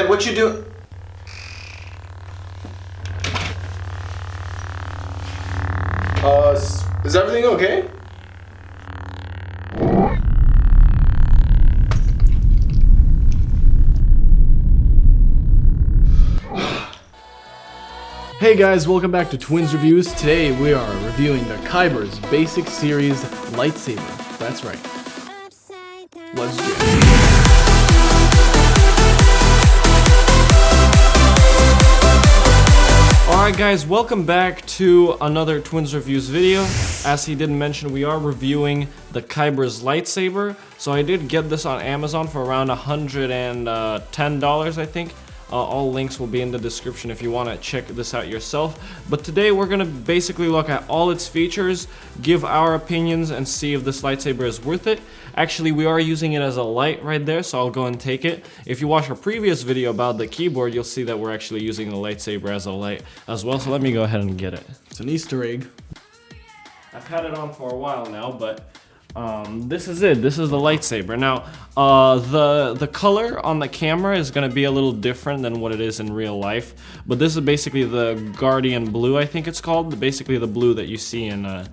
Red, what you do? Is everything okay? Hey guys, welcome back to Twins Reviews. Today we are reviewing the KYBERS Basic Series Lightsaber. That's right. Let's do it. Alright guys, welcome back to another Twins Reviews video. As he did mention, we are reviewing the KYBERS Lightsaber. So I did get this on Amazon for around $110, I think. All links will be in the description if you want to check this out yourself. But today we're going to basically look at all its features, give our opinions, and see if this lightsaber is worth it. Actually, we are using it as a light right there, so I'll go and take it. If you watch our previous video about the keyboard, you'll see that we're actually using the lightsaber as a light as well. So let me go ahead and get it. It's an Easter egg. I've had it on for a while now, but this is it. This is the lightsaber. Now, the color on the camera is going to be a little different than what it is in real life. But this is basically the Guardian Blue, I think it's called. Basically the blue that you see in the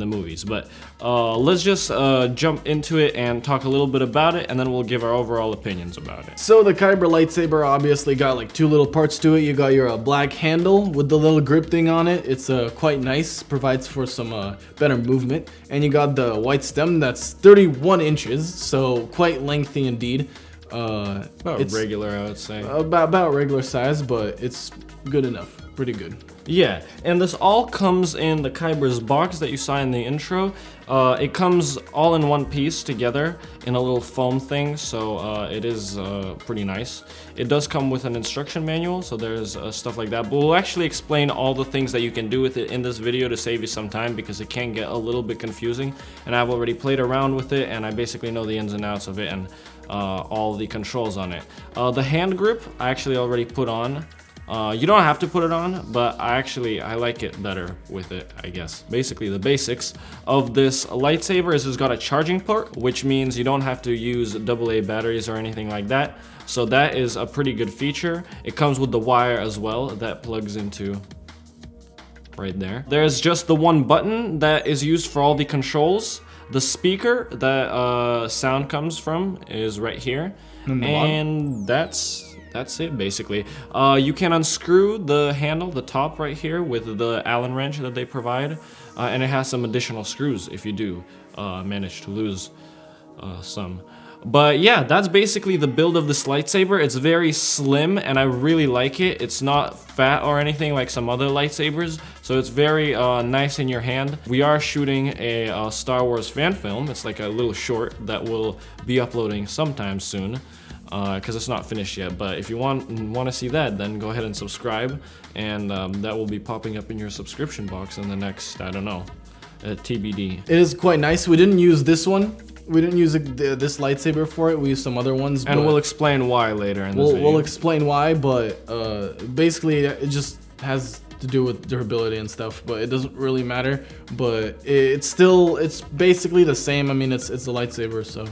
movies. But let's just jump into it and talk a little bit about it, and then we'll give our overall opinions about it. So the KYBER lightsaber obviously got like two little parts to it. You got your black handle with the little grip thing on it. It's quite nice, provides for some better movement. And you got the white stem that's 31 inches, so quite lengthy indeed. About regular, I would say. About regular size, but it's good enough. Pretty good. Yeah, and this all comes in the KYBERS box that you saw in the intro. It comes all in one piece together in a little foam thing, so it is pretty nice. It does come with an instruction manual, so there's stuff like that. But we'll actually explain all the things that you can do with it in this video to save you some time, because it can get a little bit confusing. And I've already played around with it, and I basically know the ins and outs of it and all the controls on it. The hand grip I actually already put on. You don't have to put it on, but I like it better with it, I guess. Basically, the basics of this lightsaber is it's got a charging port, which means you don't have to use AA batteries or anything like that. So that is a pretty good feature. It comes with the wire as well that plugs into right there. There's just the one button that is used for all the controls. The speaker that sound comes from is right here, and that's it basically. You can unscrew the handle, the top right here, with the Allen wrench that they provide, and it has some additional screws if you do manage to lose some. But yeah, that's basically the build of this lightsaber. It's very slim and I really like it. It's not fat or anything like some other lightsabers, so it's very nice in your hand. We are shooting a Star Wars fan film. It's like a little short that we'll be uploading sometime soon, because it's not finished yet. But if you want to see that, then go ahead and subscribe, and that will be popping up in your subscription box in the next, I don't know, TBD. It is quite nice. We didn't use this one. We didn't use this lightsaber for it. We used some other ones. And we'll explain why later in this video. We'll explain why, but basically it just has to do with durability and stuff, but it doesn't really matter. But it's basically the same. I mean, it's a lightsaber, so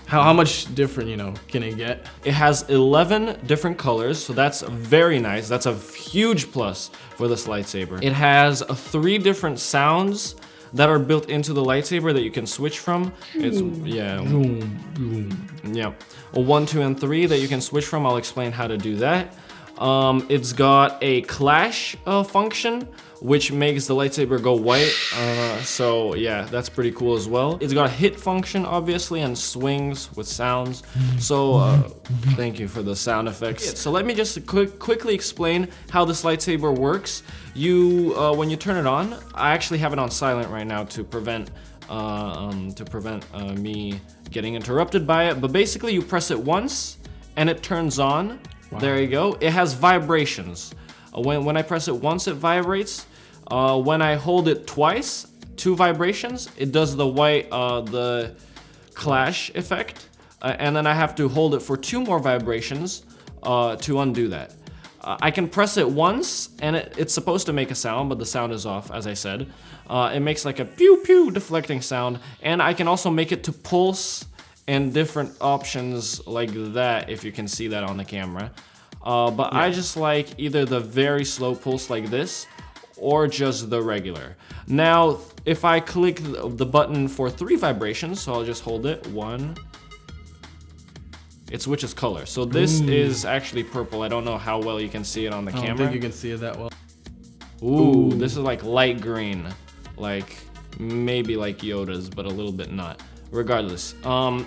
how much different, can it get? It has 11 different colors, so that's very nice. That's a huge plus for this lightsaber. It has 3 different sounds that are built into the lightsaber that you can switch from. It's, yeah. 1, 2, and 3 that you can switch from. I'll explain how to do that. It's got a clash function, which makes the lightsaber go white. So yeah, that's pretty cool as well. It's got a hit function, obviously, and swings with sounds. So thank you for the sound effects. So let me just quickly explain how this lightsaber works. When you turn it on, I actually have it on silent right now to prevent me getting interrupted by it. But basically, you press it once, and it turns on. Wow. There you go. It has vibrations. When I press it once, it vibrates. When I hold it twice, 2 vibrations, it does the white, the clash effect. And then I have to hold it for 2 more vibrations to undo that. I can press it once, and it's supposed to make a sound, but the sound is off, as I said. It makes like a pew pew deflecting sound, and I can also make it to pulse and different options like that, if you can see that on the camera. But I just like either the very slow pulse like this, or just the regular. Now, if I click the button for 3 vibrations, so I'll just hold it, 1, it switches color. So this is actually purple. I don't know how well you can see it on the camera. I don't think you can see it that well. Ooh, this is like light green. Like, maybe like Yoda's, but a little bit not. Regardless,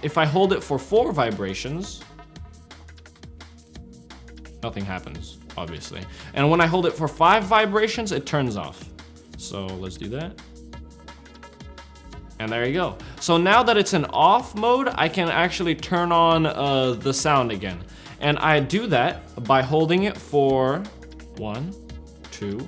if I hold it for 4 vibrations, nothing happens, obviously. And when I hold it for 5 vibrations, it turns off. So let's do that. And there you go. So now that it's in off mode, I can actually turn on the sound again. And I do that by holding it for 1, 2,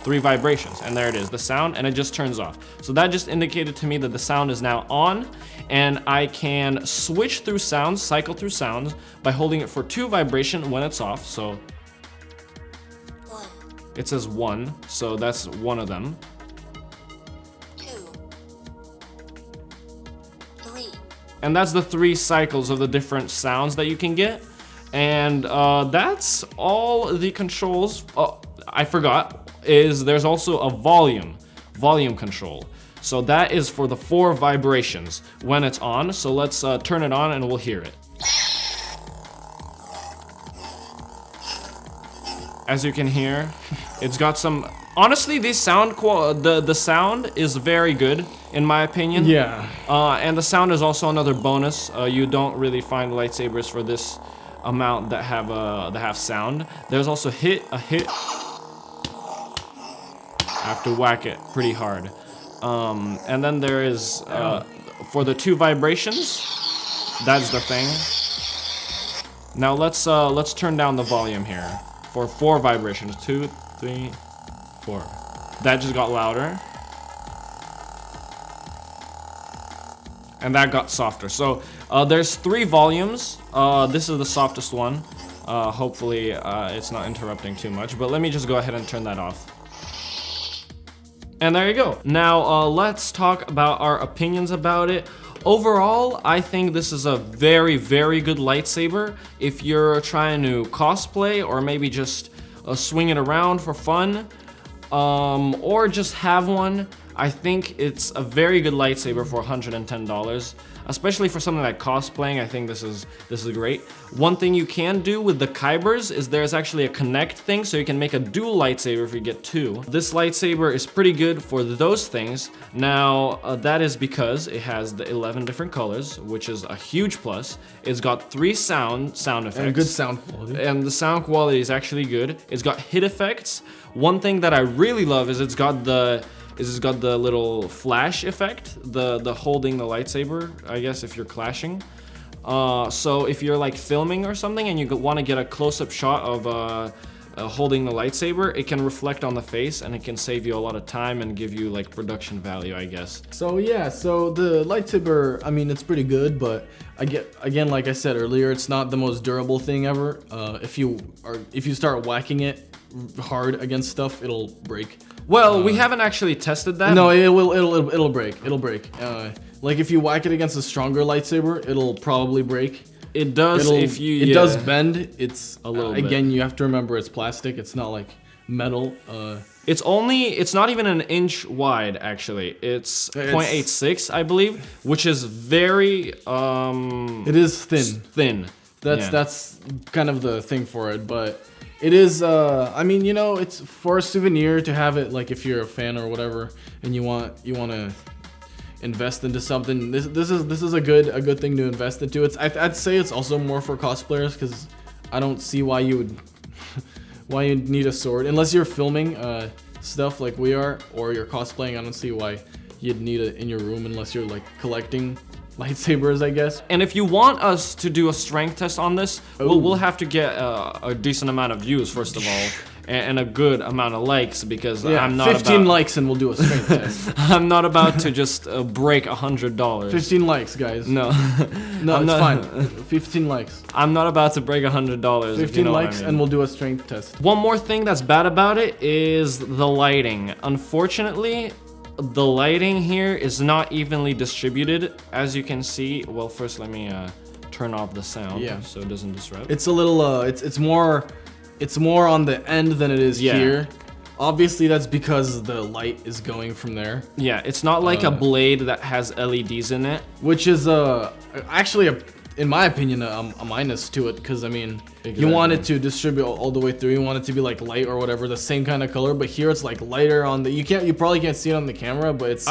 3 vibrations. And there it is, the sound, and it just turns off. So that just indicated to me that the sound is now on, and I can switch through sounds, cycle through sounds, by holding it for 2 vibration when it's off. So it says 1, so that's one of them. 2, 3. And that's the 3 cycles of the different sounds that you can get. And that's all the controls. Oh, I forgot, there's also a volume control. So that is for the 4 vibrations when it's on. So let's turn it on and we'll hear it. As you can hear, it's got some, honestly, the sound is very good in my opinion. Yeah. And the sound is also another bonus. You don't really find lightsabers for this amount that have sound. There's also a hit. I have to whack it pretty hard. And then there is for the 2 vibrations. That's the thing. Now let's turn down the volume here for 4 vibrations. 2, 3, 4. That just got louder. And that got softer. So there's 3 volumes. This is the softest one. Hopefully it's not interrupting too much. But let me just go ahead and turn that off. And there you go. Now let's talk about our opinions about it. Overall, I think this is a very, very good lightsaber. If you're trying to cosplay or maybe just swing it around for fun, or just have one, I think it's a very good lightsaber for $110. Especially for something like cosplaying, I think this is great. One thing you can do with the KYBERS is there's actually a connect thing, so you can make a dual lightsaber if you get 2. This lightsaber is pretty good for those things. Now, that is because it has the 11 different colors, which is a huge plus. It's got 3 sound effects. And good sound quality. And the sound quality is actually good. It's got hit effects. One thing that I really love is it's got the little flash effect, the holding the lightsaber, I guess, if you're clashing. So if you're like filming or something and you want to get a close-up shot of holding the lightsaber, it can reflect on the face and it can save you a lot of time and give you like production value, I guess. So yeah, so the lightsaber, I mean, it's pretty good, but again, like I said earlier, it's not the most durable thing ever. If you start whacking it hard against stuff, it'll break. Well, we haven't actually tested that. No, it'll break. It'll break. Like if you whack it against a stronger lightsaber, it'll probably break. It does if you. It does bend. It's a little again. bit. You have to remember it's plastic. It's not like metal. It's not even an inch wide actually. It's 0.86, I believe, which is very. It is thin. Thin. That's kind of the thing for it, but. It is, I mean, you know, it's for a souvenir to have it, like if you're a fan or whatever, and you want to invest into something. This is a good thing to invest into. I'd say it's also more for cosplayers because I don't see why you would need a sword unless you're filming stuff like we are, or you're cosplaying. I don't see why you'd need it in your room unless you're like collecting lightsabers, I guess. And if you want us to do a strength test on this, we'll have to get a decent amount of views first of all, and a good amount of likes because I'm not 15 likes and we'll do a strength test. I'm not about to just break $100. 15 likes, guys. No, no, it's fine. 15 likes. I'm not about to break $100. 15 likes and we'll do a strength test. One more thing that's bad about it is the lighting. Unfortunately, the lighting here is not evenly distributed, as you can see. Well, first let me turn off the sound, so it doesn't disrupt. It's a little it's more on the end than it is here. Obviously that's because the light is going from there. Yeah, it's not like a blade that has LEDs in it, which is actually in my opinion a minus to it, because I mean you want it to distribute all the way through. You want it to be like light or whatever, the same kind of color, but here it's like lighter on the you probably can't see it on the camera, but it's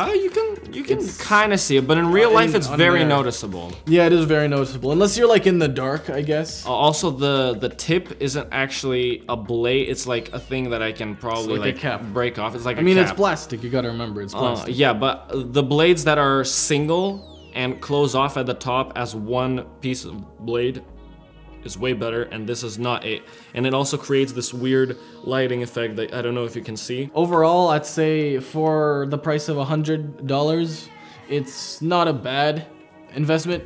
you can kind of see it, but in real life it's very noticeable. Yeah, it is very noticeable, unless you're like in the dark, I guess. Also the tip isn't actually a blade, it's like a thing that I can probably like a cap. Break off. It's like I mean it's plastic, you gotta remember it's plastic. Yeah, but the blades that are single and close off at the top as one piece of blade is way better, and this is not it. And it also creates this weird lighting effect that I don't know if you can see. Overall, I'd say for the price of $100, it's not a bad investment.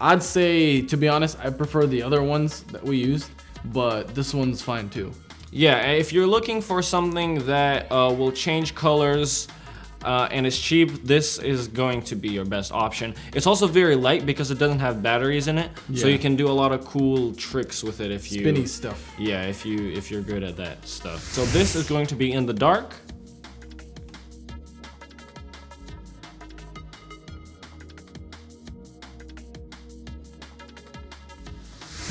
I'd say, to be honest, I prefer the other ones that we used, but this one's fine too. Yeah, if you're looking for something that will change colors, and it's cheap, this is going to be your best option. It's also very light because it doesn't have batteries in it, so you can do a lot of cool tricks with it if you spinny stuff. Yeah, if you're good at that stuff. So this is going to be in the dark.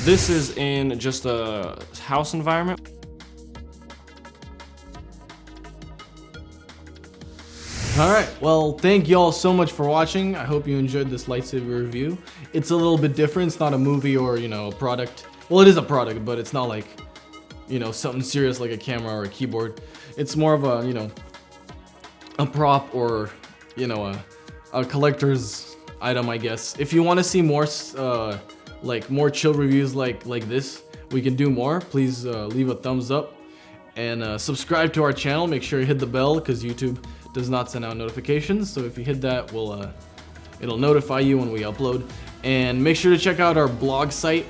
This is in just a house environment. Alright, well, thank y'all so much for watching. I hope you enjoyed this lightsaber review. It's a little bit different. It's not a movie or, you know, a product. Well, it is a product, but it's not like, you know, something serious like a camera or a keyboard. It's more of a, you know, a prop or, you know, a collector's item, I guess. If you want to see more, like, more chill reviews like this, we can do more. Please leave a thumbs up and subscribe to our channel. Make sure you hit the bell because YouTube does not send out notifications, so if you hit that, it'll notify you when we upload. And make sure to check out our blog site,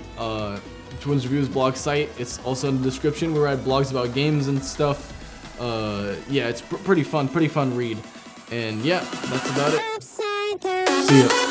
Twins Reviews blog site. It's also in the description. We write blogs about games and stuff. Yeah, it's pretty fun read. And yeah, that's about it. See ya.